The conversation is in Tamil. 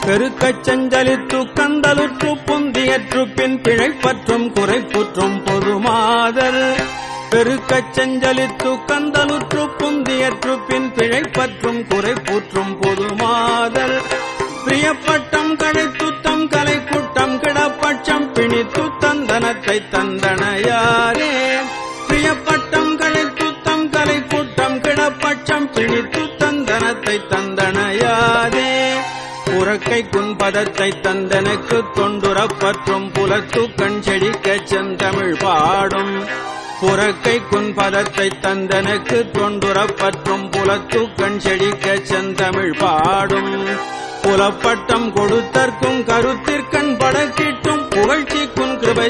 பெருக்கச் செஞ்சலித்து கந்தலுற்று புந்தியற்று பின் பிழைப்பற்றும் குறைப்புற்றும் பொதுமாதர் பெருக்கச் செஞ்சலித்து கந்தலுற்று புந்தியற்று பின் பிழைப்பற்றும் குறைப்புற்றும் பொதுமாதர் பிரியப்பட்டம் கழைத்துத்தம் கலை கூட்டம் கிடப்பட்சம் பிணித்து தந்தனத்தை தந்தனையாரே பிரியப்பட்டம் கழைத்துத்தம் கலை கூட்டம் கிடப்பட்சம் பிணித்து தந்தனத்தை தந்தனையாரே புறக்கை குன்பதத்தை தந்தனுக்கு தொண்டுறப்பற்றும் புலத்து கண் செடிக்கச் செந்தமிழ் பாடும் புறக்கை குன்பதத்தை தந்தனுக்கு தொண்டுறப்பற்றும் புலத்து கண் செடிக்கச் செந்தமிழ் பாடும் புலப்பட்டம் கொடுத்தற்கும் கருத்திற்கண் படக்கிட்டும் புகழ்ச்சிக்கும் கிருபை